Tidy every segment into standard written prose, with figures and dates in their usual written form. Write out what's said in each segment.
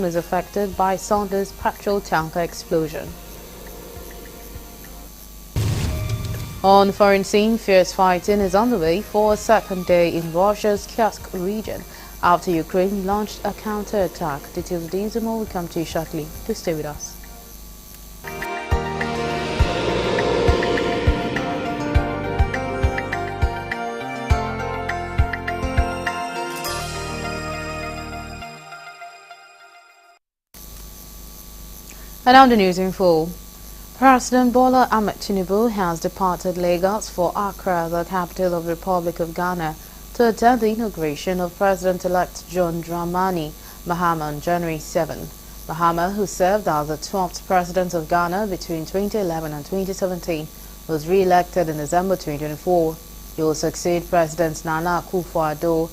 is affected by Sunday's petrol tanker explosion. On foreign scene, fierce fighting is underway for a second day in Russia's Kursk region after Ukraine launched a counter-attack. Details of these and more will come to you shortly. Please stay with us. And now the news in full. President Bola Ahmed Tinubu has departed Lagos for Accra, the capital of the Republic of Ghana, to attend the inauguration of President-elect John Dramani Mahama on January 7. Mahama, who served as the 12th President of Ghana between 2011 and 2017, was re-elected in December 2024. He will succeed President Nana Akufo-Addo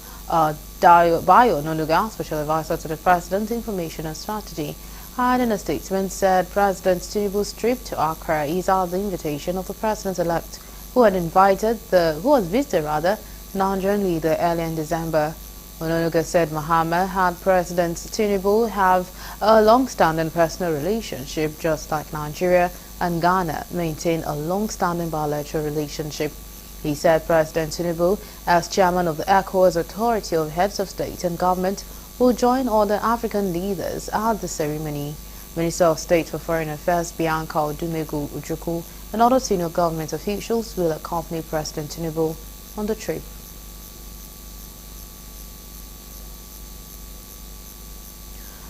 Bayo Onanuga, Special Advisor to the President, Information and Strategy, and in a statement said President Tinubu's trip to Accra is at the invitation of the President-elect, who had visited Nigerian leader earlier in December. Onanuga said Mahama had President Tinubu have a long-standing personal relationship, just like Nigeria and Ghana maintain a long-standing bilateral relationship. He said President Tinubu, as chairman of the ECOWAS Authority of Heads of State and Government, will join other African leaders at the ceremony. Minister of State for Foreign Affairs Bianca Odumegu Ojukwu and other senior government officials will accompany President Tinubu on the trip.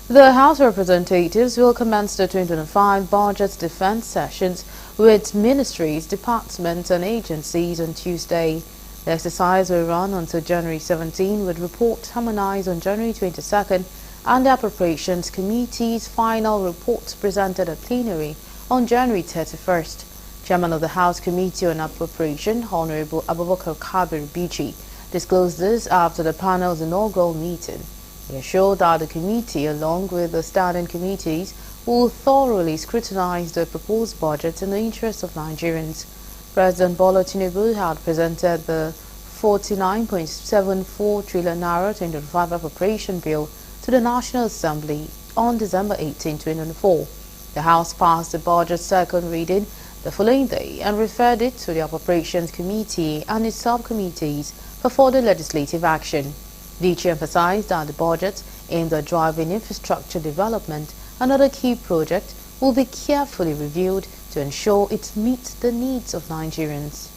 The House of Representatives will commence the 2025 budget defense sessions with ministries, departments and agencies on Tuesday. The exercise will run until January 17, with reports harmonized on January 22nd and the Appropriations Committee's final reports presented at plenary on January 31st. Chairman of the House Committee on Appropriation, Honorable Abubakar Kabir Bichi, disclosed this after the panel's inaugural meeting. He assured that the committee, along with the standing committees, will thoroughly scrutinize the proposed budget in the interest of Nigerians. President Bola Tinubu had presented the 49.74 trillion naira 2025 appropriation bill to the National Assembly on December 18, 2024. The House passed the budget's second reading the following day and referred it to the Appropriations Committee and its subcommittees for further legislative action. Vici emphasized that the budget aimed at driving infrastructure development and other key projects will be carefully reviewed to ensure it meets the needs of Nigerians.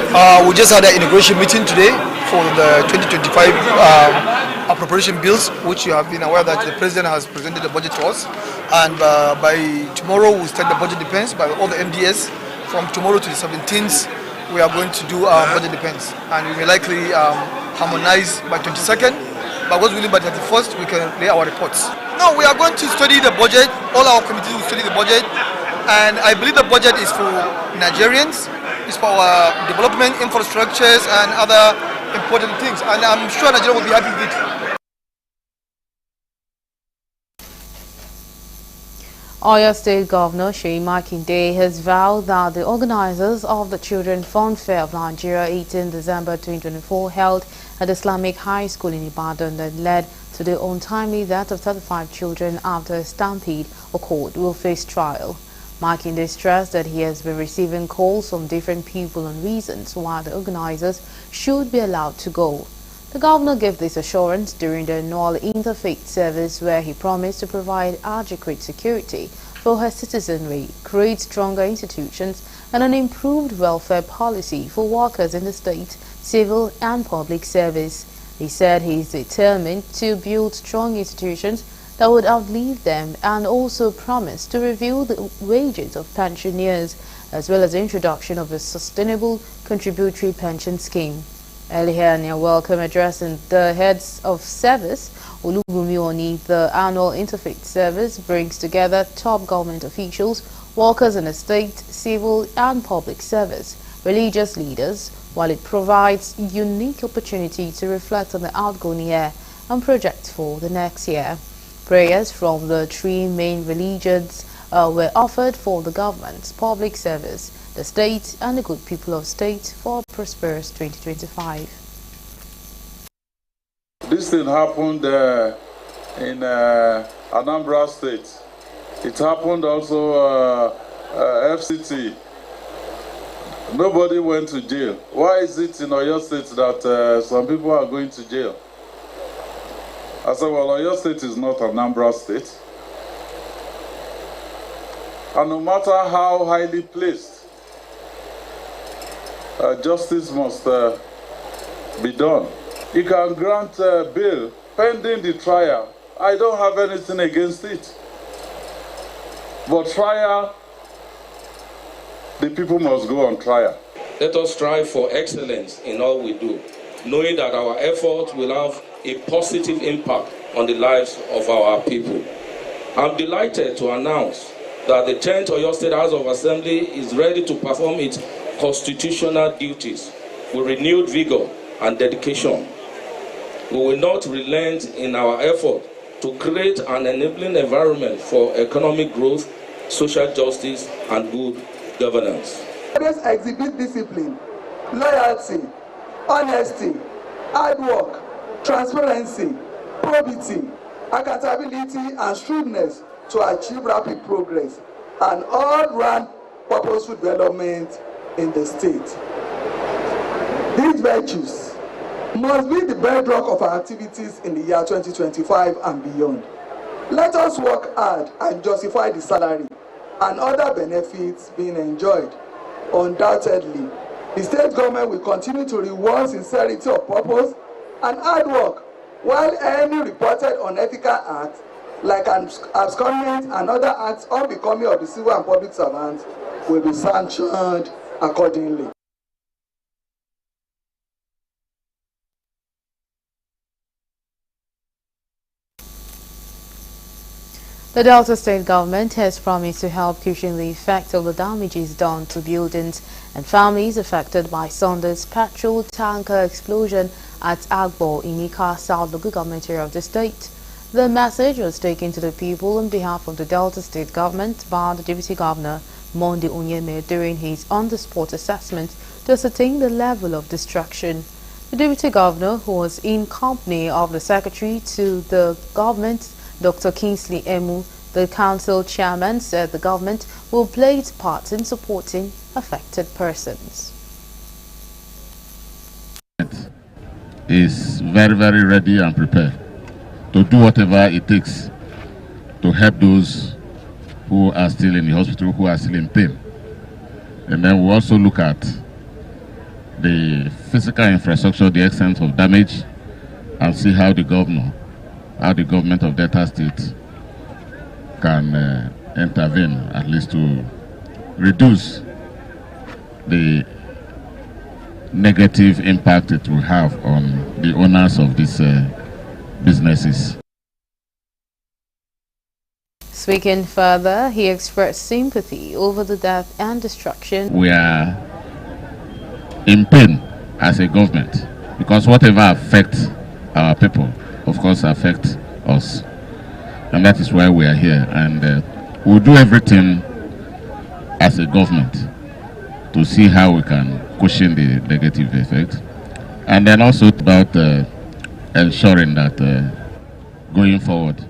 We just had an inauguration meeting today for the 2025 appropriation bills, which you have been aware that the President has presented the budget to us. And by tomorrow we'll start the budget defense by all the MDS. From tomorrow to the 17th, we are going to do budget defense. And we may likely harmonize by 22nd. But what's really by 31st, we can lay our reports. No, we are going to study the budget. All our committees will study the budget. And I believe the budget is for Nigerians. It's for our development, infrastructures, and other important things. And I'm sure Nigeria will be happy with it. Oyo State Governor Seyi Makinde has vowed that the organizers of the Children Fun Fair of Nigeria 18 December 2024 held at Islamic High School in Ibadan that led to the untimely death of 35 children after a stampede occurred will face trial. Makinde stressed that he has been receiving calls from different people on reasons why the organizers should be allowed to go. The governor gave this assurance during the annual interfaith service, where he promised to provide adequate security for her citizenry, create stronger institutions and an improved welfare policy for workers in the state, civil and public service. He said he is determined to build strong institutions that would outlive them, and also promised to review the wages of pensioners as well as the introduction of a sustainable contributory pension scheme. Earlier in a welcome address in the heads of service, Olubunmi Oni, the annual interfaith service brings together top government officials, workers in the state, civil and public service, religious leaders, while it provides unique opportunity to reflect on the outgoing year and project for the next year. Prayers from the three main religions were offered for the government, public service, the state and the good people of state for a prosperous 2025. This thing happened in Anambra State. It happened also FCT. Nobody went to jail. Why is it in Oyo State that some people are going to jail? I said, well, Oyo State is not Anambra State. And no matter how highly placed, justice must be done. You can grant bail pending the trial. I don't have anything against it. But trial, the people must go on trial. Let us strive for excellence in all we do, knowing that our efforts will have a positive impact on the lives of our people. I'm delighted to announce that the 10th Oyo State House of Assembly is ready to perform its constitutional duties with renewed vigor and dedication. We will not relent in our effort to create an enabling environment for economic growth, social justice, and good governance. Always exhibit discipline, loyalty, honesty, hard work, transparency, probity, accountability, and shrewdness to achieve rapid progress and all-round purposeful development in the state. These virtues must be the bedrock of our activities in the year 2025 and beyond. Let us work hard and justify the salary and other benefits being enjoyed. Undoubtedly, the state government will continue to reward sincerity of purpose and hard work, while any reported unethical acts like abscondment and other acts unbecoming of the civil and public servants will be sanctioned accordingly. The Delta State government has promised to help cushion the effect of the damages done to buildings and families affected by Sunday's petrol tanker explosion at Agbo in Ika South local government area of the state. The message was taken to the people on behalf of the Delta State government by the Deputy Governor Monday Onyeme during his on-the-spot assessment to ascertain the level of destruction. The Deputy Governor, who was in company of the Secretary to the government, Dr. Kingsley Emu, the council chairman, said the government will play its part in supporting affected persons. Is very, very ready and prepared to do whatever it takes to help those who are still in the hospital, who are still in pain. And then we'll also look at the physical infrastructure, the extent of damage, and see how the government of Delta State can intervene, at least to reduce the negative impact it will have on the owners of these businesses. Speaking further, he expressed sympathy over the death and destruction. We are in pain as a government because whatever affects our people, of course, affects us. And that is why we are here. And we'll do everything as a government to see how we can cushion the negative effect. And then also about ensuring that going forward,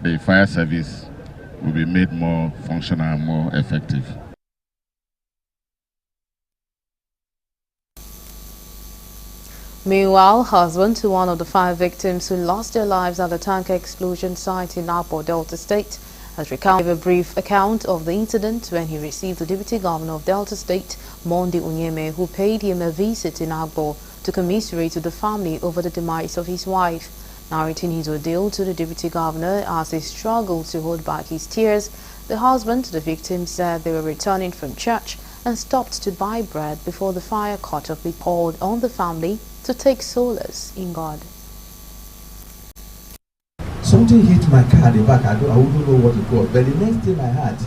the fire service will be made more functional and more effective. Meanwhile, husband to one of the 5 victims who lost their lives at the tanker explosion site in Agbo, Delta State, has recounted a brief account of the incident when he received the Deputy Governor of Delta State, Monday Onyeme, who paid him a visit in Agbo to commiserate with the family over the demise of his wife. Narrating his ordeal to the Deputy Governor as he struggled to hold back his tears, the husband to the victim said they were returning from church and stopped to buy bread before the fire caught up with poured on the family to take solace in God. Something hit my car at the back. I wouldn't know what it was. But the next thing I had,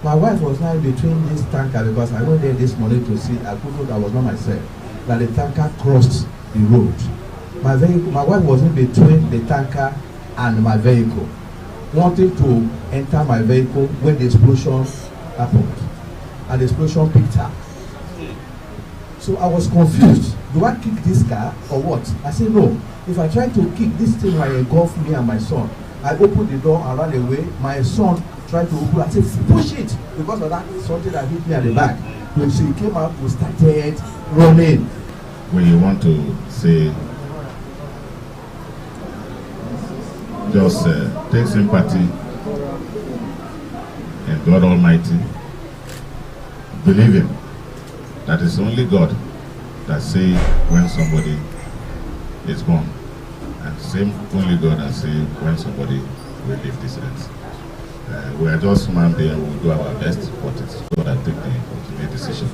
my wife was now between this tanker because I went there this morning to see. I was not myself. That the tanker crossed the road. My wife was in between the tanker and my vehicle, wanting to enter my vehicle when the explosion happened, and the explosion picked her. So I was confused. Do I kick this car or what? I said no. If I try to kick this thing, will engulf me and my son. I opened the door and ran away. My son tried to open. I said, push it, because of that something that hit me at the back. When she came out, we started running. We want to say, just take sympathy in God Almighty. Believe Him. That is only God that says when somebody is gone. And same only God that says when somebody will leave this earth. We are just human beings, we will do our best, but it's God that take the ultimate decision.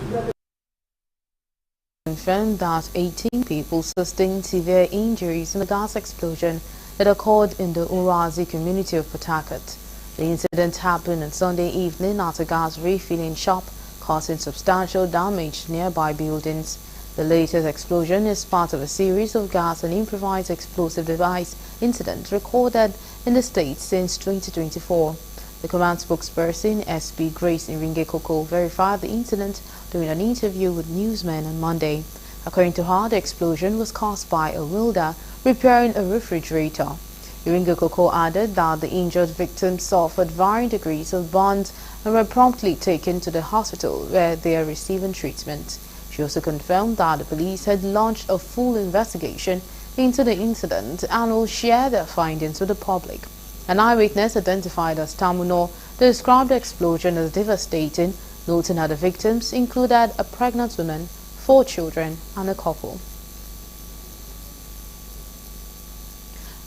Confirmed that 18 people sustained severe injuries in the gas explosion that occurred in the Urazi community of Port Harcourt. The incident happened on Sunday evening at a gas refilling shop, causing substantial damage to nearby buildings. The latest explosion is part of a series of gas and improvised explosive device incidents recorded in the state since 2024. The command spokesperson, SP Grace Iringekoko, verified the incident during an interview with newsmen on Monday. According to her, the explosion was caused by a welder repairing a refrigerator. Iringekoko added that the injured victims suffered varying degrees of burns and were promptly taken to the hospital where they are receiving treatment. She also confirmed that the police had launched a full investigation into the incident and will share their findings with the public. An eyewitness identified as Tamuno described the explosion as devastating, noting that the victims included a pregnant woman, 4 children, and a couple.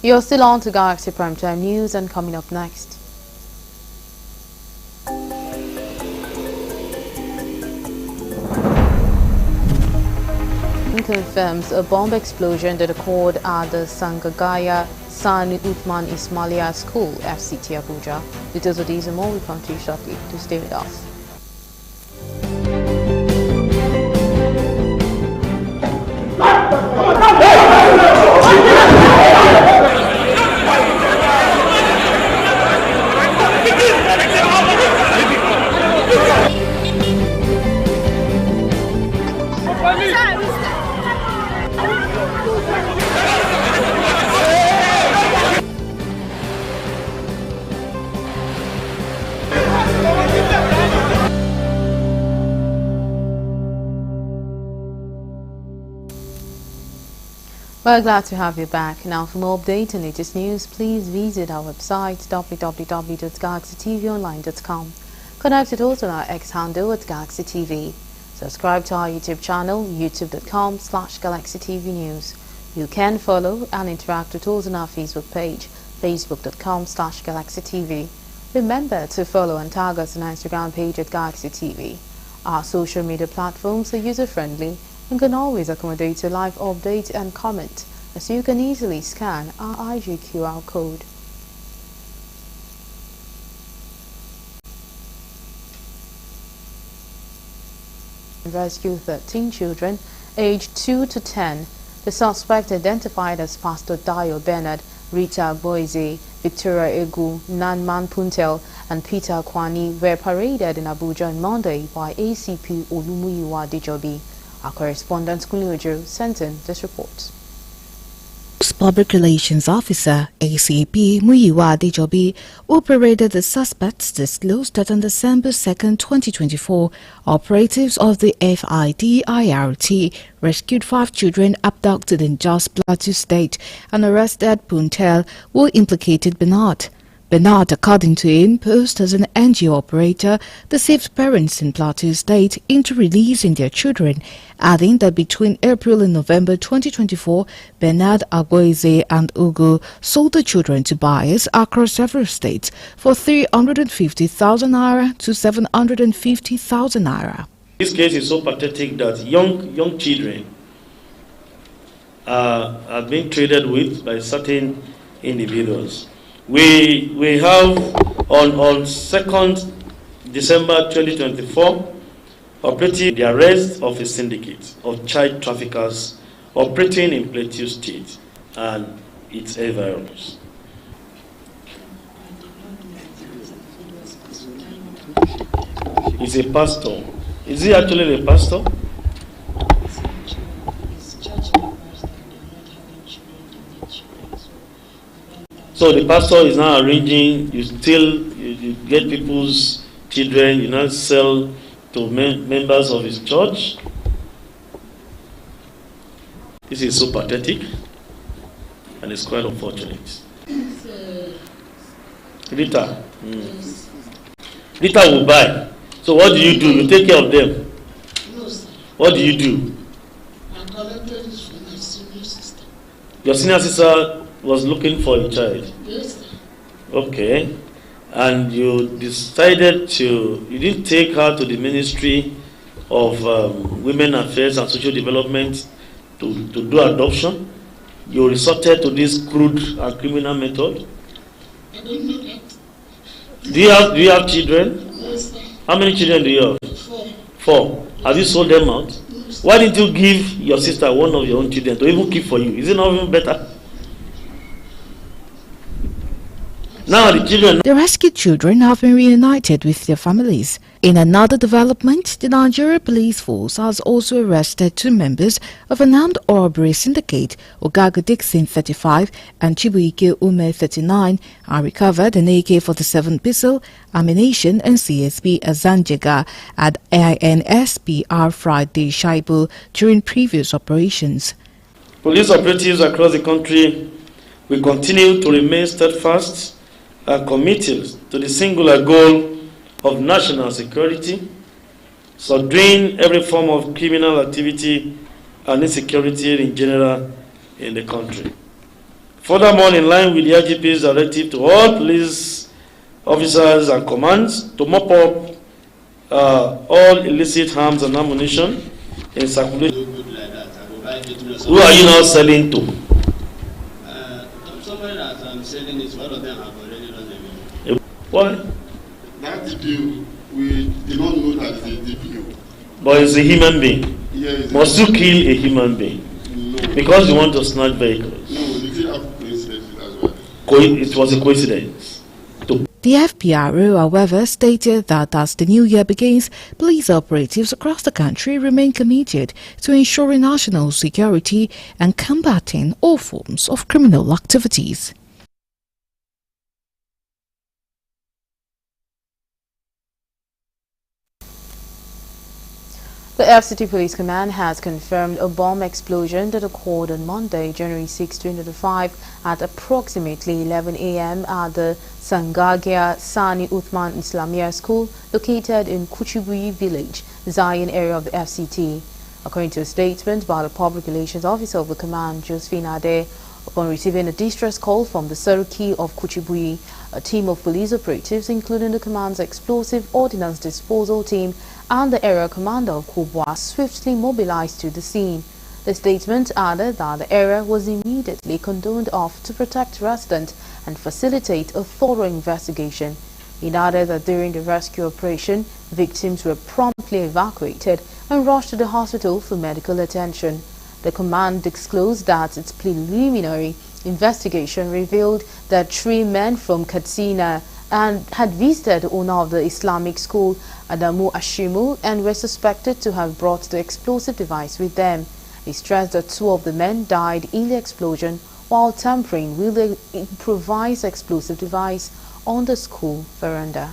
You're still on to Galaxy Primetime News, and coming up next. Confirms a bomb explosion that occurred at the Sangagaya Sani Uthman Ismailia School, FCT Abuja. Details of these and more will come to you shortly. To stay with us. We're glad to have you back. Now, for more updates and latest news, please visit our website www.galaxytvonline.com. Connect with us on our X handle at Galaxy TV. Subscribe to our YouTube channel, youtube.com/GalaxyTVNews. You can follow and interact with us on our Facebook page, facebook.com/GalaxyTV. Remember to follow and tag us on our Instagram page at Galaxy TV. Our social media platforms are user-friendly and can always accommodate a live update and comment, as you can easily scan our IG QR code. Rescue 13 children aged 2 to 10. The suspect, identified as Pastor Dayo Bernard, Rita Boise, Victoria Egu, Nanman Puntel, and Peter Kwani were paraded in Abuja on Monday by ACP Olumuyiwa Dijobi. Our correspondent Kuliojo sent in this report. Public Relations Officer ACP Muyiwa Dijobi, who paraded the suspects, disclosed that on December 2, 2024, operatives of the FIDIRT rescued 5 children abducted in Jos Plateau State and arrested Puntel, who implicated Bernard. Bernard, according to him, posed as an NGO operator, deceived parents in Plateau State into releasing their children, adding that between April and November 2024, Bernard, Agboeze and Ugu sold the children to buyers across several states for 350,000 naira to 750,000 naira. This case is so pathetic that young children are being traded with by certain individuals. We have on 2nd December 2024 operating the arrest of a syndicate of child traffickers operating in Plateau State and its environs. He's a pastor. Is he actually a pastor? So the pastor is now arranging, you get people's children, you now sell to members of his church. This is so pathetic and it's quite unfortunate. Rita. Rita will buy. So what do? You take care of them? No, sir. What do you do? I collected it from my senior sister. Your senior sister was looking for a child? Yes, sir. Okay. And you decided you didn't take her to the Ministry of Women Affairs and Social Development to do adoption? You resorted to this crude and criminal method? I don't know that. Do you have children? Yes, sir. How many children do you have? 4. 4. Have you sold them out? No, sir. Why didn't you give your sister one of your own children to even keep for you? Is it not even better? Now the children... The rescued children have been reunited with their families. In another development, the Nigeria Police Force has also arrested 2 members of an armed robbery syndicate, Ogago Dixon 35 and Chibuike Ume 39, and recovered an AK-47 pistol, ammunition and CSP Azanjega at INSPR Friday Shaibu during previous operations. Police operatives across the country will continue to remain steadfast and committed to the singular goal of national security, subduing every form of criminal activity and insecurity in general in the country. Furthermore, in line with the IGP's directive to all police officers and commands to mop up all illicit arms and ammunition in circulation. Who are you now selling to? Somebody that I'm selling is one of them have already done the video. Why? That DPO, we did not know that it's a DPO. But it's a human being. Yes. Must you kill a human being? No. Because you want to snatch vehicles? No, you could have coincidence as well. It was a coincidence. The FPRO, however, stated that as the new year begins, police operatives across the country remain committed to ensuring national security and combating all forms of criminal activities. The FCT Police Command has confirmed a bomb explosion that occurred on Monday, January 6, 2025 at approximately 11 a.m. at the Sangagia Sani Uthman Islamia School located in Kuchibui Village, Zion area of the FCT. According to a statement by the Public Relations Officer of the Command, Josephine Ade, upon receiving a distress call from the Saruki of Kuchibui, a team of police operatives, including the Command's Explosive Ordnance Disposal Team and the area commander of Kubwa, swiftly mobilized to the scene. The statement added that the area was immediately cordoned off to protect residents and facilitate a thorough investigation. It added that during the rescue operation, victims were promptly evacuated and rushed to the hospital for medical attention. The command disclosed that its preliminary investigation revealed that 3 men from Katsina and had visited the owner of the Islamic school, Adamu Ashimu, and were suspected to have brought the explosive device with them. He stressed that 2 of the men died in the explosion while tampering with the improvised explosive device on the school veranda.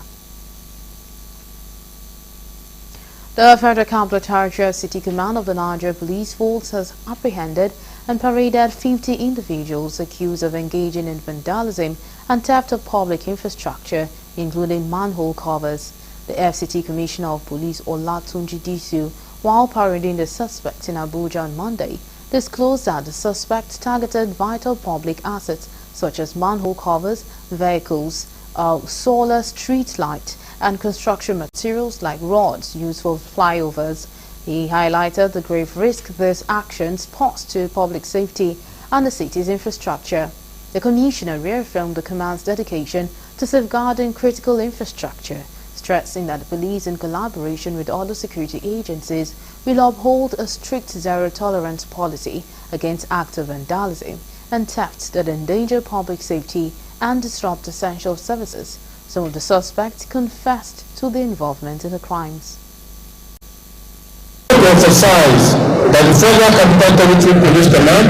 The Federal Capital Territory City Command of the Nigeria Police Force has apprehended and paraded 50 individuals accused of engaging in vandalism and theft of public infrastructure, including manhole covers. The FCT Commissioner of Police Olatunji Disu, while parading the suspects in Abuja on Monday, disclosed that the suspect targeted vital public assets such as manhole covers, vehicles, solar street light, and construction materials like rods used for flyovers. He highlighted the grave risk these actions pose to public safety and the city's infrastructure. The Commissioner reaffirmed the command's dedication to safeguarding critical infrastructure, stressing that the police, in collaboration with other security agencies, will uphold a strict zero-tolerance policy against acts of vandalism and theft that endanger public safety and disrupt essential services. Some of the suspects confessed to their involvement in the crimes. To emphasize that the Federal Capital Territory Police Command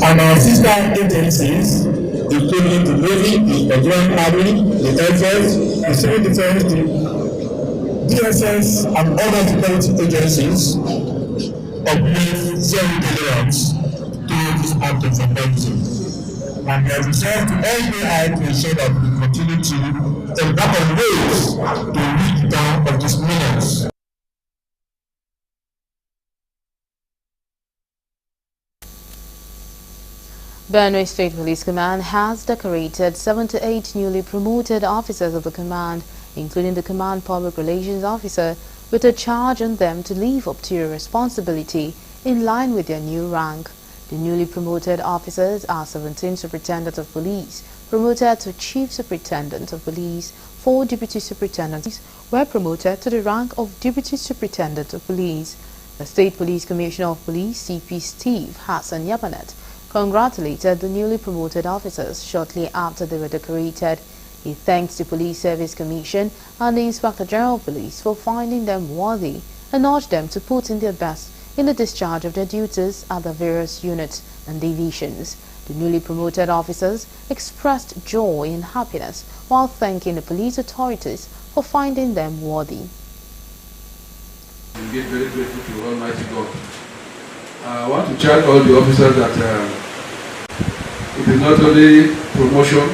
and our sister agencies including the Navy, the Nigerian Army, the Air Force, the Civil Defense, the DSS, and other security agencies of zero tolerance to this act of vandalism. And we have resolved to NAI to ensure that we continue to embark on ways to rid down of this menace. Benue State Police Command has decorated 78 newly promoted officers of the command, including the Command Public Relations Officer, with a charge on them to live up to your responsibility in line with their new rank. The newly promoted officers are 17 Superintendents of Police, promoted to Chief Superintendent of Police. 4 Deputy Superintendents were promoted to the rank of Deputy Superintendent of Police. The State Police Commissioner of Police, CP Steve Hassan Yabanet, congratulated the newly promoted officers shortly after they were decorated. He thanks the Police Service Commission and the Inspector General of Police for finding them worthy and urged them to put in their best in the discharge of their duties at the various units and divisions. The newly promoted officers expressed joy and happiness while thanking the police authorities for finding them worthy. We get very grateful to Almighty God. I want to charge all the officers that it is not only promotion,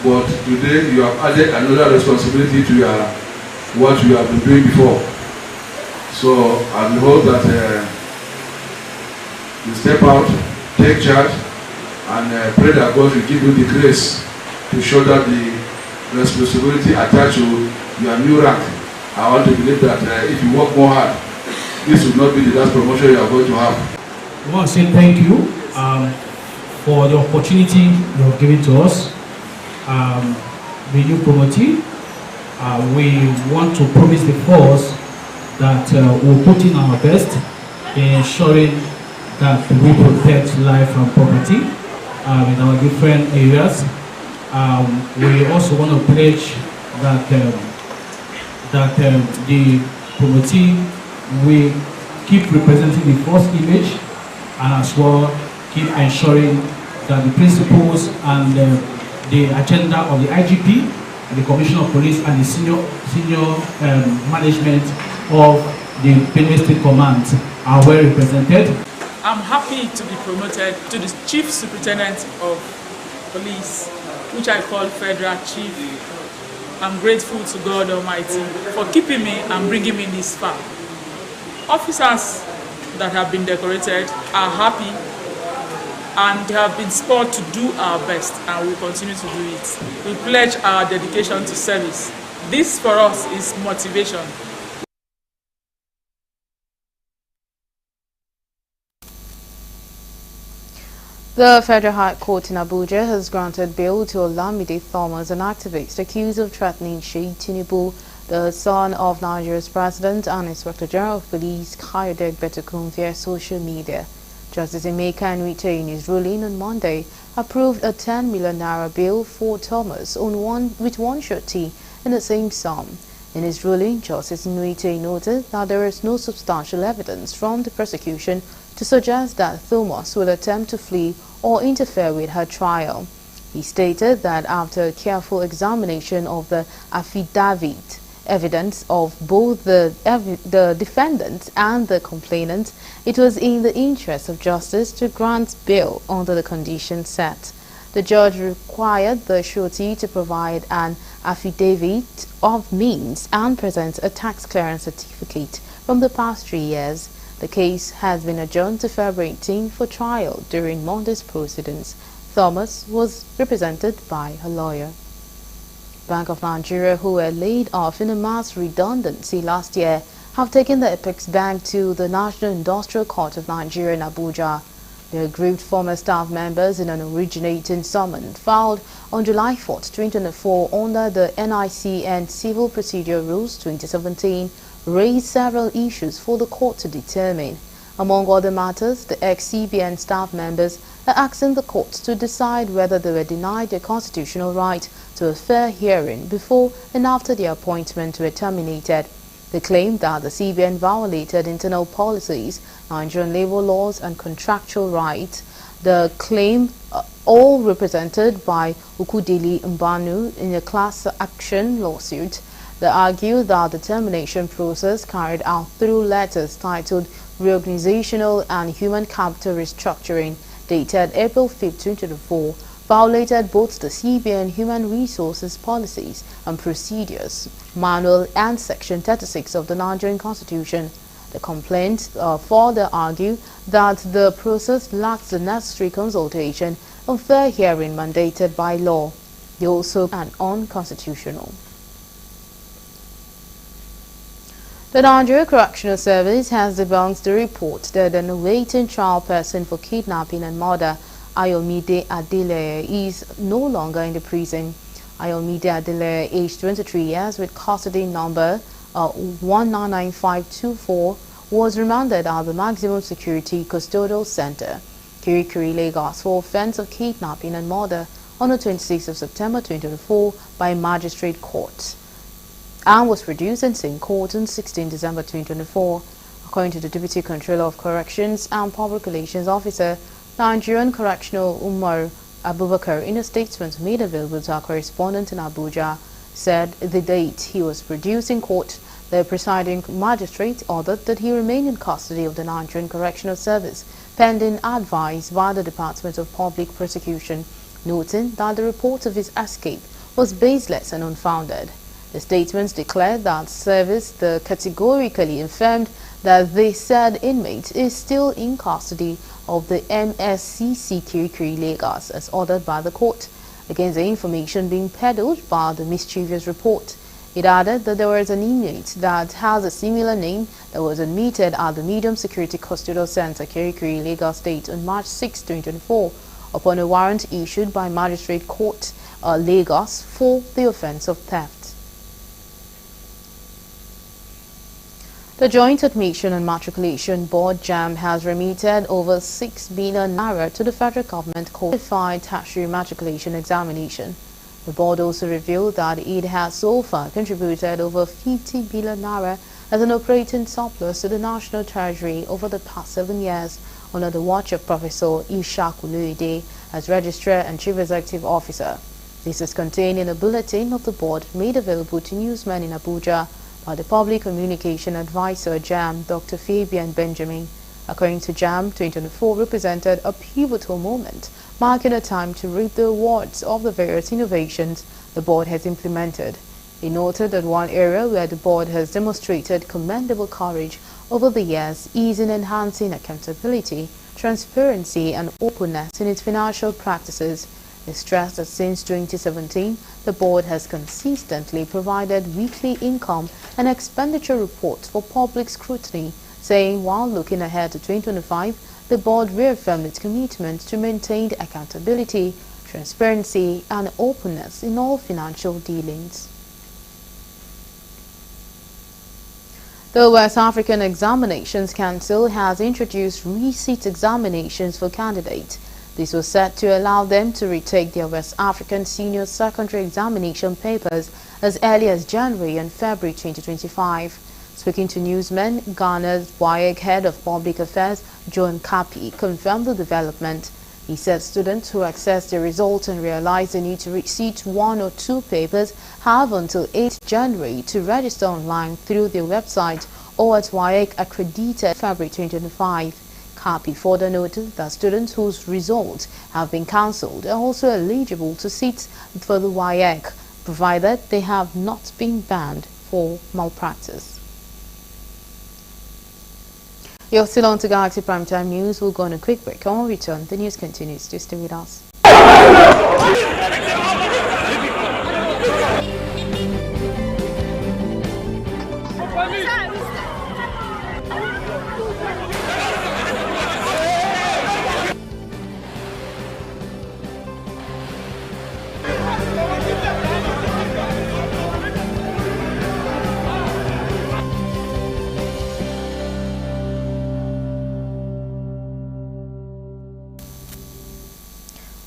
but today you have added another responsibility to what you have been doing before. So I hope that you step out, take charge, and pray that God will give you the grace to shoulder the responsibility attached to your new rank. I want to believe that if you work more hard, this will not be the last promotion you are going to have. I want to say thank you for the opportunity you have given to us. The new promotee, we want to promise the force that we'll put in our best in ensuring that we protect life and property in our different areas. We also want to pledge that the promotee will keep representing the force image and as well keep ensuring that the principles and the agenda of the IGP, the Commissioner of Police, and the senior management of the Benue State Command are well represented. I'm happy to be promoted to the Chief Superintendent of Police, which I call Federal Chief. I'm grateful to God Almighty for keeping me and bringing me this far. Officers that have been decorated are happy and have been spurred to do our best, and will continue to do it. We pledge our dedication to service. This for us is motivation. The Federal High Court in Abuja has granted bail to Olamide Thomas, an activist accused of threatening Sheyi Tinubu, the son of Nigeria's president, and Inspector General of Police Kayode Egbetokun via social media. Justice Emeka Nwite, in his ruling on Monday, approved a 10 million naira bail for Thomas with one surety in the same sum. In his ruling, Justice Nwite noted that there is no substantial evidence from the prosecution to suggest that Thomas will attempt to flee or interfere with her trial. He stated that after a careful examination of the affidavit evidence of both the defendant and the complainant, it was in the interest of justice to grant bail under the conditions set. The judge required the surety to provide an affidavit of means and present a tax clearance certificate from the past 3 years. The case has been adjourned to February 18 for trial during Monday's proceedings. Thomas was represented by a lawyer. Bank of Nigeria, who were laid off in a mass redundancy last year, have taken the Apex Bank to the National Industrial Court of Nigeria in Abuja. The aggrieved former staff members, in an originating summon filed on July 4, 2024 under the NIC and Civil Procedure Rules 2017, raised several issues for the court to determine. Among other matters, the ex-CBN staff members are asking the court to decide whether they were denied their constitutional right to a fair hearing before and after their appointment were terminated. They claim that the CBN violated internal policies, Nigerian labor laws and contractual rights. The claim all represented by Ukudili Mbanu in a class action lawsuit. They argue that the termination process carried out through letters titled Reorganizational and Human Capital Restructuring, dated April 5, 2024, violated both the CBN Human Resources Policies and Procedures Manual and Section 36 of the Nigerian Constitution. The complaint further argue that the process lacks the necessary consultation and fair hearing mandated by law. They also are unconstitutional. The Nigeria Correctional Service has debunked the report that an awaiting trial person for kidnapping and murder, Ayomide Adeleye, is no longer in the prison. Ayomide Adeleye, aged 23 years, with custody number 199524, was remanded at the Maximum Security Custodial Center, Kirikiri, Lagos, for offense of kidnapping and murder on the 26th of September 2024 by a magistrate court, and was produced in same court on 16 December 2024. According to the Deputy Controller of Corrections and Public Relations Officer, Nigerian Correctional Umar Abubakar, in a statement made available to our correspondent in Abuja, said the date he was produced in court, the presiding magistrate ordered that he remain in custody of the Nigerian Correctional Service, pending advice by the Department of Public Prosecution, noting that the report of his escape was baseless and unfounded. The statements declared that service categorically affirmed that the said inmate is still in custody of the MSCC Kirikiri, Lagos, as ordered by the court, against the information being peddled by the mischievous report. It added that there was an inmate that has a similar name that was admitted at the Medium Security Custodial Center, Kirikiri, Lagos State, on March 6, 2024, upon a warrant issued by Magistrate Court, Lagos, for the offense of theft. The Joint Admission and Matriculation Board (JAMB) has remitted over 6 billion naira to the federal government qualified tertiary matriculation examination. The board also revealed that it has so far contributed over 50 billion naira as an operating surplus to the national treasury over the past 7 years under the watch of Professor Ishaq Uluide as Registrar and Chief Executive Officer. This is contained in a bulletin of the board made available to newsmen in Abuja by the Public Communication Advisor (JAMB), Dr. Fabian Benjamin. According to JAMB, 2024 represented a pivotal moment, marking a time to reap the awards of the various innovations the board has implemented. He noted that one area where the board has demonstrated commendable courage over the years is in enhancing accountability, transparency, and openness in its financial practices. He stressed that since 2017, the board has consistently provided weekly income and expenditure reports for public scrutiny, saying while looking ahead to 2025, the board reaffirmed its commitment to maintain accountability, transparency, and openness in all financial dealings. The West African Examinations Council has introduced reseat examinations for candidates. This was set to allow them to retake their West African Senior Secondary Examination papers as early as January and February 2025. Speaking to newsmen, Ghana's WAEC Head of Public Affairs, John Kapi, confirmed the development. He said students who access the results and realize they need to reseat 1 or 2 papers have until 8 January to register online through their website or at WAEC accredited February 2025. Kapi further noted that students whose results have been cancelled are also eligible to sit for the WAEC, provided they have not been banned for malpractice. You're still on to Galaxy Primetime News. We'll go on a quick break. When we return, the news continues. Just stay with us.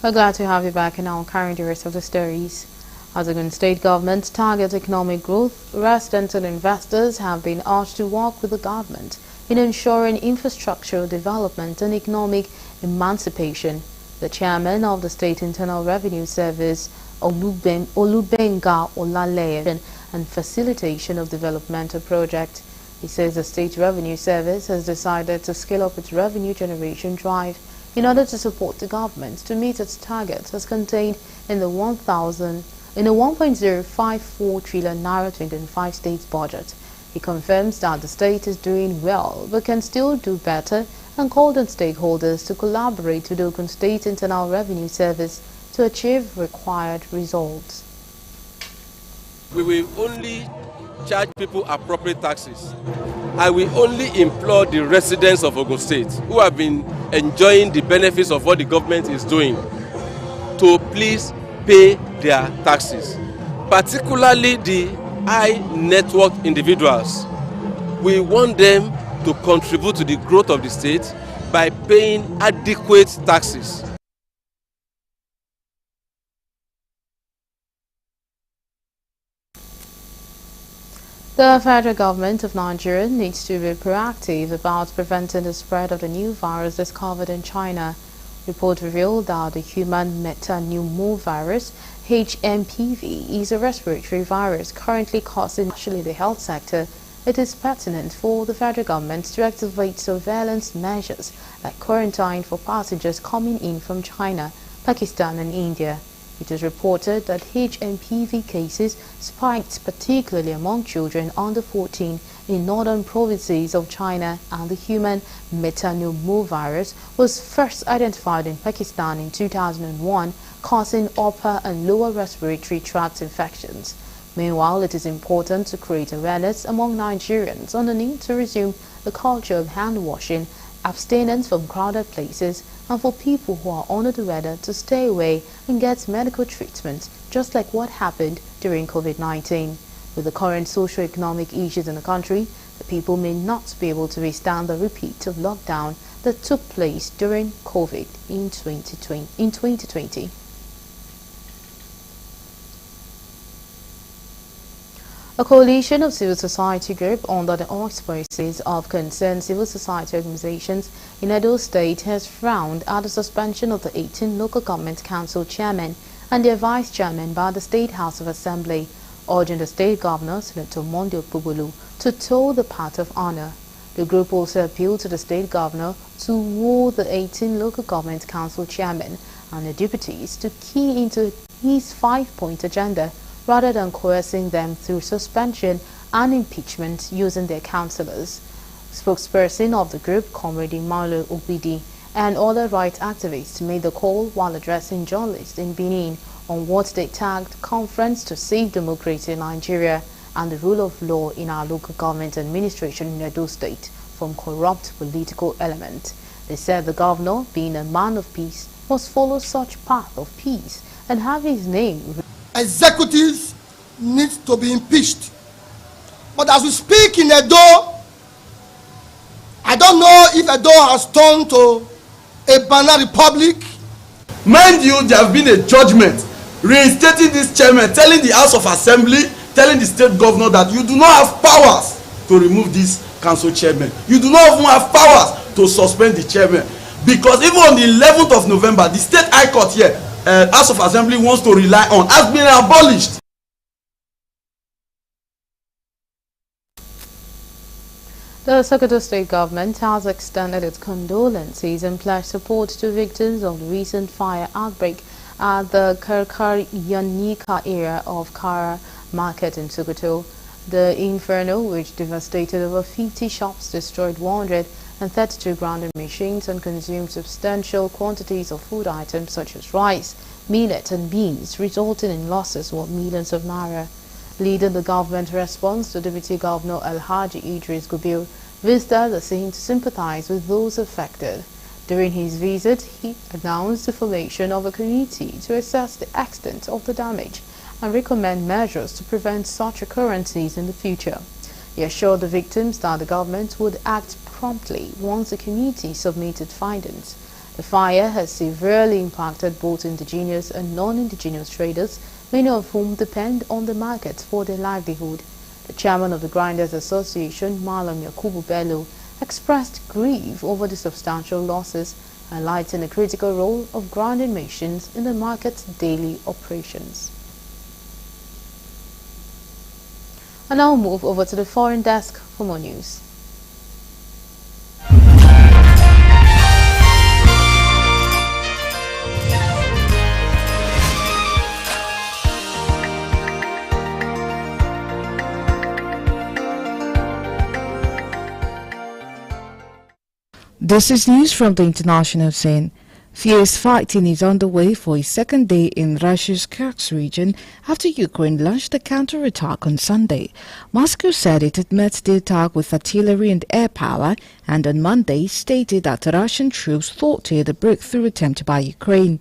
We're glad to have you back and now carrying the rest of the stories. As the state government targets economic growth, residents and investors have been urged to work with the government in ensuring infrastructural development and economic emancipation. The chairman of the State Internal Revenue Service, Olubenga Olaleye, and facilitation of developmental project. He says the State Revenue Service has decided to scale up its revenue generation drive in order to support the government to meet its targets as contained in the 1.054 trillion naira 2025 state budget. He confirms that the state is doing well but can still do better and called on stakeholders to collaborate with the Ogun State Internal Revenue Service to achieve required results. We will only charge people appropriate taxes. I will only implore the residents of Ogun State who have been enjoying the benefits of what the government is doing to please pay their taxes, particularly the high net worth individuals. We want them to contribute to the growth of the state by paying adequate taxes. The federal government of Nigeria needs to be proactive about preventing the spread of the new virus discovered in China. Report revealed that the human metapneumovirus, HMPV, is a respiratory virus currently causing actually the health sector. It is pertinent for the federal government to activate surveillance measures like quarantine for passengers coming in from China, Pakistan and India. It is reported that HMPV cases spiked particularly among children under 14 in northern provinces of China, and the human metapneumovirus was first identified in Pakistan in 2001, causing upper and lower respiratory tract infections. Meanwhile, it is important to create awareness among Nigerians on the need to resume the culture of hand washing, abstinence from crowded places, and for people who are under the weather to stay away and get medical treatment, just like what happened during COVID-19. With the current socio-economic issues in the country, the people may not be able to withstand the repeat of lockdown that took place during COVID in 2020. A coalition of civil society groups under the auspices of concerned civil society organizations in Edo State has frowned at the suspension of the 18 local government council chairmen and their vice chairmen by the State House of Assembly, urging the state governor, Senator Monday Okpebholo, to toe the path of honor. The group also appealed to the state governor to woo the 18 local government council chairmen and their deputies to key into his 5-point agenda, rather than coercing them through suspension and impeachment using their councillors. Spokesperson of the group, Comrade Imalo Ogbidi, and other rights activists made the call while addressing journalists in Benin on what they tagged Conference to Save Democracy in Nigeria and the Rule of Law in our local government administration in Edo State from corrupt political elements. They said the governor, being a man of peace, must follow such path of peace and have his name. Executives need to be impeached. But as we speak in Edo, I don't know if Edo has turned to a banana republic. Mind you, there have been a judgment reinstating this chairman, telling the House of Assembly, telling the state governor that you do not have powers to remove this council chairman. You do not even have powers to suspend the chairman. Because even on the 11th of November, the state high court here, House of Assembly wants to rely on, has been abolished. The Sokoto state government has extended its condolences and pledged support to victims of the recent fire outbreak at the Karkar-Yanika area of Kara Market in Sokoto. The inferno, which devastated over 50 shops, destroyed 132 grinding machines and consumed substantial quantities of food items such as rice, millet and beans, resulting in losses worth millions of naira. Leading the government response, the Deputy Governor Alhaji Idris Gobir visited the scene to sympathize with those affected. During his visit, he announced the formation of a committee to assess the extent of the damage and recommend measures to prevent such occurrences in the future. He assured the victims that the government would act promptly once the committee submitted findings. The fire has severely impacted both indigenous and non-indigenous traders, many of whom depend on the market for their livelihood. The chairman of the Grinders Association, Malam Yakubu Bello, expressed grief over the substantial losses highlighting the critical role of grounding machines in the market's daily operations. And now move over to the foreign desk for more news. This is news from the international scene. Fierce fighting is underway for a second day in Russia's Kursk region after Ukraine launched a counter-attack on Sunday. Moscow said it had met the attack with artillery and air power, and on Monday stated that Russian troops thwarted a breakthrough attempt by Ukraine.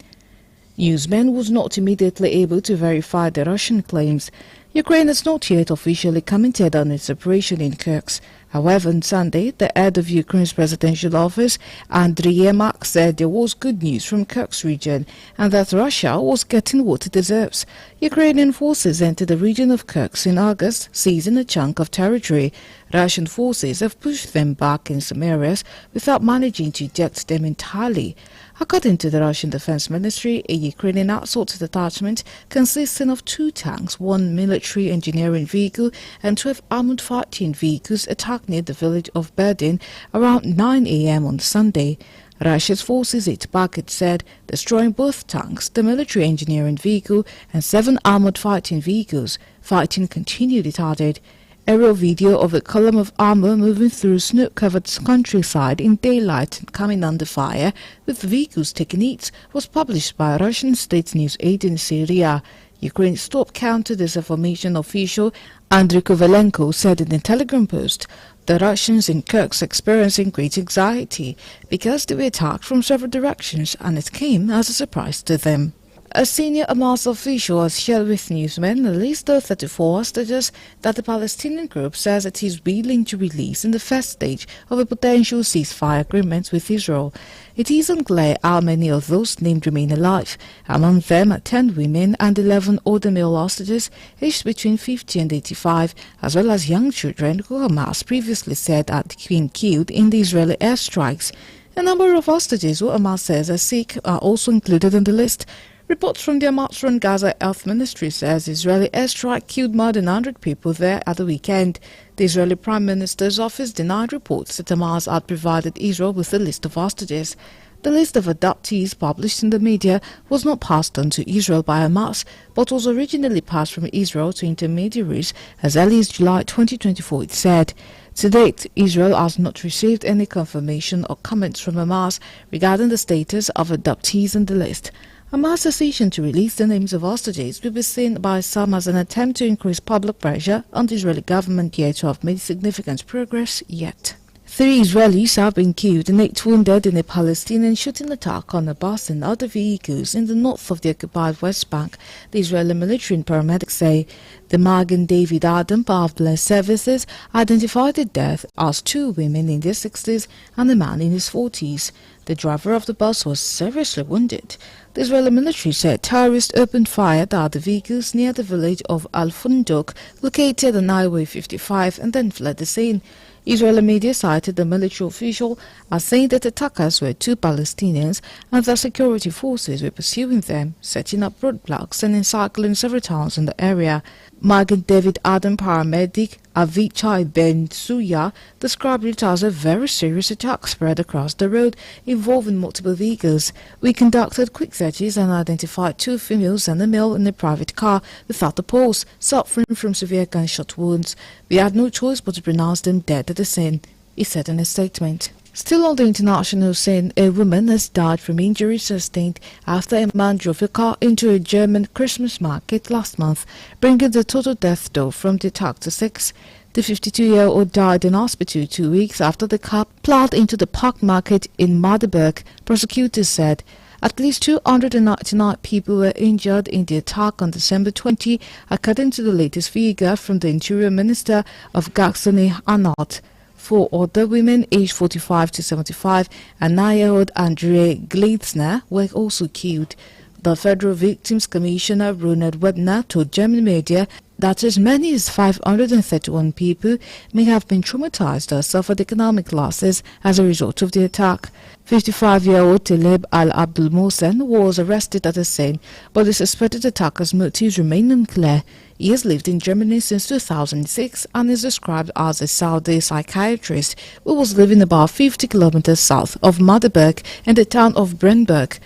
Newsman was not immediately able to verify the Russian claims. Ukraine has not yet officially commented on its operation in Kursk. However, on Sunday, the head of Ukraine's presidential office, Andriy Yermak, said there was good news from Kursk region and that Russia was getting what it deserves. Ukrainian forces entered the region of Kursk in August, seizing a chunk of territory. Russian forces have pushed them back in some areas without managing to eject them entirely. According to the Russian Defense Ministry, a Ukrainian outsourced detachment consisting of 2 tanks, 1 military engineering vehicle and 12 armored fighting vehicles attacked near the village of Berdin around 9 a.m. on Sunday. Russia's forces hit back, it said, destroying both tanks, the military engineering vehicle and 7 armored fighting vehicles. Fighting continued, it added. Aerial video of a column of armor moving through snow-covered countryside in daylight and coming under fire, with vehicles taking hits, was published by Russian state news agency RIA. Ukraine's top counter-disinformation official Andriy Kovalenko said in a Telegram post, the Russians in Kursk experiencing great anxiety because they were attacked from several directions and it came as a surprise to them. A senior Hamas official has shared with newsmen a list of 34 hostages that the Palestinian group says it is willing to release in the first stage of a potential ceasefire agreement with Israel. It is unclear how many of those named remain alive. Among them are 10 women and 11 older male hostages aged between 50 and 85, as well as young children who Hamas previously said had been killed in the Israeli airstrikes. A number of hostages who Hamas says are sick are also included in the list. Reports from the Hamas-run Gaza Health Ministry says Israeli airstrike killed more than 100 people there at the weekend. The Israeli Prime Minister's office denied reports that Hamas had provided Israel with a list of hostages. The list of adoptees published in the media was not passed on to Israel by Hamas, but was originally passed from Israel to intermediaries as early as July 2024, it said. To date, Israel has not received any confirmation or comments from Hamas regarding the status of adoptees in the list. Hamas' decision to release the names of hostages will be seen by some as an attempt to increase public pressure on the Israeli government yet to have made significant progress yet. 3 Israelis have been killed and 8 wounded in a Palestinian shooting attack on a bus and other vehicles in the north of the occupied West Bank, the Israeli military and paramedics say. The Magen David Adom Ambulance Services identified the death as 2 women in their 60s and a man in his 40s. The driver of the bus was seriously wounded. The Israeli military said terrorists opened fire at the vehicles near the village of Al-Funduk, located on Highway 55, and then fled the scene. Israeli media cited the military official as saying that attackers were 2 Palestinians and that security forces were pursuing them, setting up roadblocks and encircling several towns in the area. Magen David Adom paramedic Avichai Ben Suya described it as a very serious attack spread across the road involving multiple vehicles. We conducted quick searches and identified 2 females and a male in a private car without a pulse, suffering from severe gunshot wounds. We had no choice but to pronounce them dead at the scene, he said in a statement. Still on the international scene, a woman has died from injuries sustained after a man drove a car into a German Christmas market last month, bringing the total death toll from the attack to 6. The 52-year-old died in hospital 2 weeks after the car plowed into the park market in Magdeburg, prosecutors said. At least 299 people were injured in the attack on December 20, according to the latest figure from the Interior Minister of Saxony Anhalt. 4 other women aged 45 to 75 and 9-year-old Andrea Gleitzner were also killed. The Federal Victims Commissioner Ronald Wedner told German media that as many as 531 people may have been traumatized or suffered economic losses as a result of the attack. 55-year-old Taleb Al-Abdul Mohsen was arrested at the scene, but the suspected attacker's motives remain unclear. He has lived in Germany since 2006 and is described as a Saudi psychiatrist who was living about 50 kilometers south of Magdeburg in the town of Brennberg.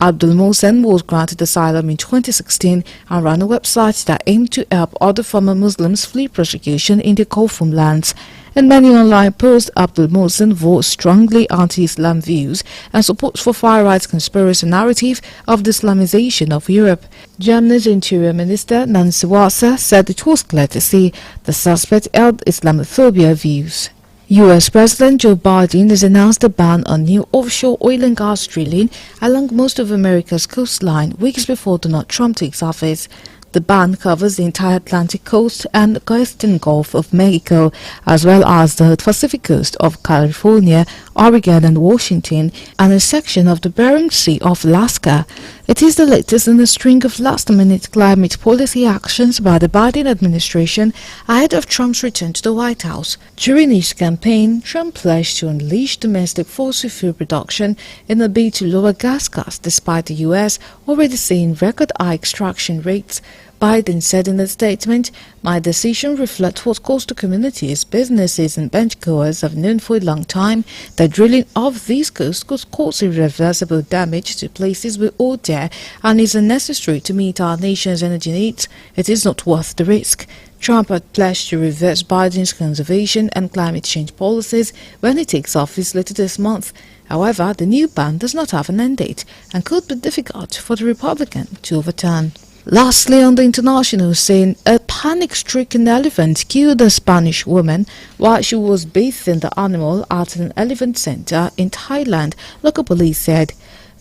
Abdul Mohsen was granted asylum in 2016 and ran a website that aimed to help other former Muslims flee persecution in the Gulf lands. In many online posts, Abdul Mohsen voiced strongly anti-Islam views and support for far-right conspiracy narrative of the Islamization of Europe. Germany's Interior Minister Nancy Faeser said it was clear to see the suspect held Islamophobia views. U.S. President Joe Biden has announced a ban on new offshore oil and gas drilling along most of America's coastline weeks before Donald Trump takes office. The ban covers the entire Atlantic coast and the Eastern Gulf of Mexico, as well as the Pacific coast of California, Oregon and Washington, and a section of the Bering Sea of Alaska. It is the latest in a string of last-minute climate policy actions by the Biden administration ahead of Trump's return to the White House. During his campaign, Trump pledged to unleash domestic fossil fuel production in a bid to lower gas costs, despite the U.S. already seeing record-high extraction rates. Biden said in a statement, "My decision reflects what coastal communities, businesses and benchgoers have known for a long time, that drilling off these coasts could cause irreversible damage to places we hold dear and is unnecessary to meet our nation's energy needs. It is not worth the risk." Trump had pledged to reverse Biden's conservation and climate change policies when he takes office later this month. However, the new ban does not have an end date and could be difficult for the Republican to overturn. Lastly, on the international scene, a panic-stricken elephant killed a Spanish woman while she was bathing the animal at an elephant center in Thailand, local police said.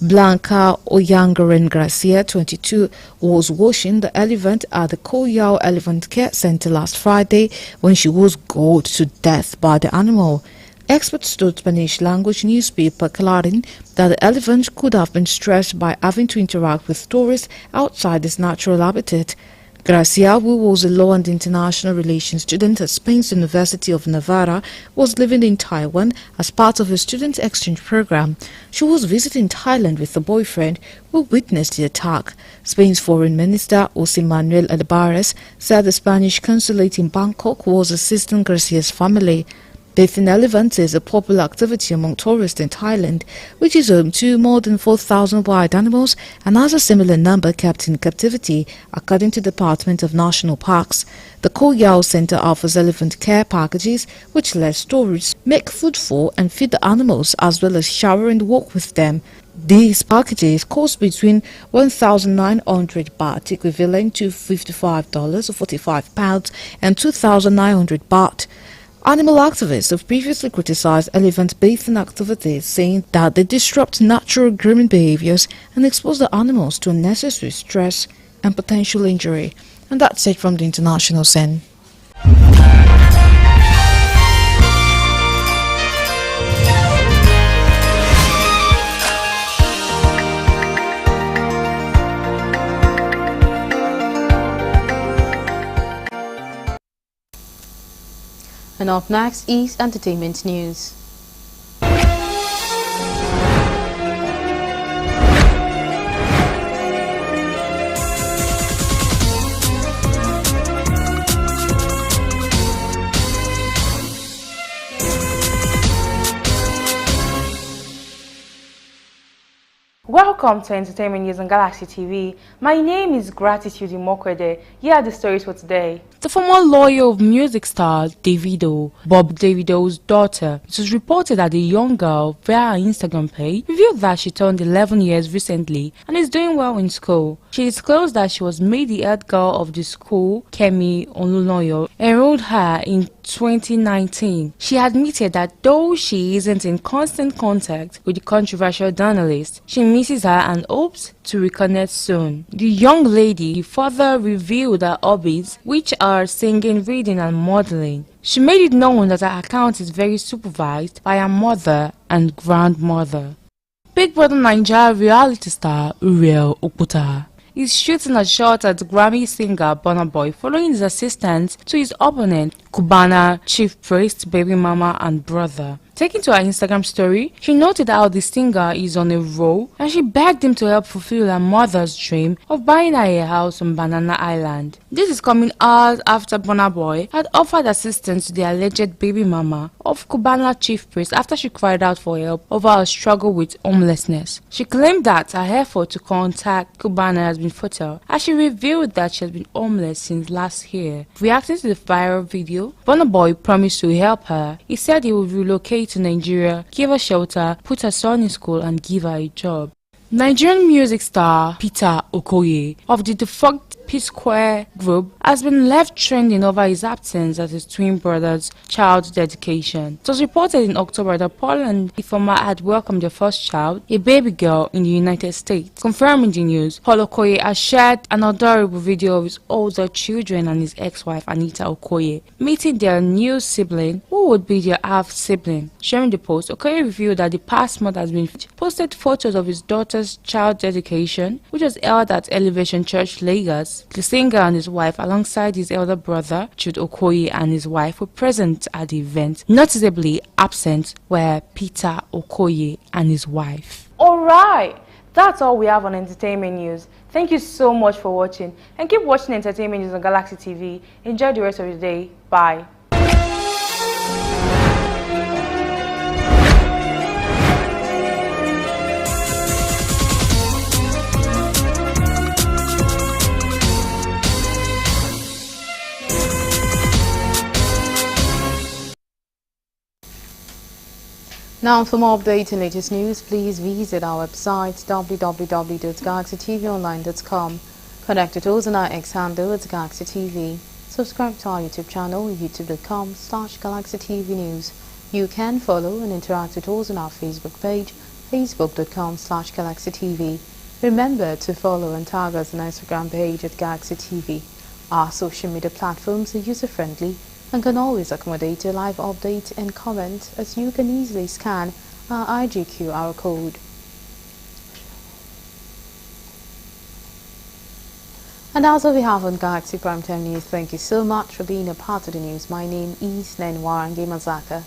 Blanca Oyangaran Gracia, 22, was washing the elephant at the Koh Yao Elephant Care Center last Friday when she was gored to death by the animal. Experts told Spanish-language newspaper Clarín that the elephant could have been stressed by having to interact with tourists outside its natural habitat. Gracia, who was a law and international relations student at Spain's University of Navarra, was living in Taiwan as part of a student exchange program. She was visiting Thailand with a boyfriend who witnessed the attack. Spain's Foreign Minister José Manuel Albares said the Spanish consulate in Bangkok was assisting Gracia's family. Bathing elephants is a popular activity among tourists in Thailand, which is home to more than 4,000 wild animals and has a similar number kept in captivity, according to the Department of National Parks. The Koh Yao Center offers elephant care packages, which let tourists make food for and feed the animals, as well as shower and walk with them. These packages cost between 1,900 baht, equivalent to $55 or £45, and 2,900 baht. Animal activists have previously criticized elephant bathing activities, saying that they disrupt natural grooming behaviors and expose the animals to unnecessary stress and potential injury. And that's it from the international scene. And up next is entertainment news. Welcome to Entertainment News on Galaxy TV. My name is Gratitude Imokwede. Here are the stories for today. The former lawyer of music star Davido, Bob Davido's daughter, it was reported that the young girl, via her Instagram page, revealed that she turned 11 years recently and is doing well in school. She disclosed that she was made the head girl of the school, Kemi Olunoyo, enrolled her in 2019. She admitted that though she isn't in constant contact with the controversial journalist, she misses her and hopes to reconnect soon. The young lady further revealed her hobbies, which are singing, reading and modeling. She made it known that her account is very supervised by her mother and grandmother. Big Brother Nigeria reality star Uriel Okuta is shooting a shot at Grammy singer Burna Boy following his assistance to his opponent, Cubana chief priest, baby mama and brother. Taking to her Instagram story, she noted how the singer is on a roll and she begged him to help fulfill her mother's dream of buying her a house on Banana Island. This is coming hours after Burna Boy had offered assistance to the alleged baby mama of Cubana chief priest after she cried out for help over her struggle with homelessness. She claimed that her effort to contact Cubana has been futile as she revealed that she has been homeless since last year. Reacting to the viral video, Burna Boy promised to help her. He said he would relocate to Nigeria, give her shelter, put her son in school and give her a job. Nigerian music star Peter Okoye of the defunct P-Square group has been left trending over his absence at his twin brother's child dedication. It was reported in October that Paul and Ifeoma had welcomed their first child, a baby girl, in the United States. Confirming the news, Paul Okoye has shared an adorable video of his older children and his ex-wife Anita Okoye meeting their new sibling, who would be their half-sibling. Sharing the post, Okoye revealed that the past month has been posted photos of his daughter's child dedication, which was held at Elevation Church, Lagos. The singer and his wife, alongside his elder brother, Jude Okoye, and his wife, were present at the event. Noticeably absent were Peter Okoye and his wife. Alright, that's all we have on entertainment news. Thank you so much for watching, and keep watching entertainment news on Galaxy TV. Enjoy the rest of your day. Bye. Now, for more updates and latest news, please visit our website www.galaxytvonline.com. Connect with us on our X handle at Galaxy TV. Subscribe to our YouTube channel, youtube.com/GalaxyTVNews. You can follow and interact with us on our Facebook page, facebook.com/GalaxyTV. Remember to follow and tag us on our Instagram page at Galaxy TV. Our social media platforms are user-friendly and can always accommodate a live update and comment, as you can easily scan our IG QR code. And that's all we have on Galaxy Primetime News. Thank you so much for being a part of the news. My name is Nenwarange Mazaka.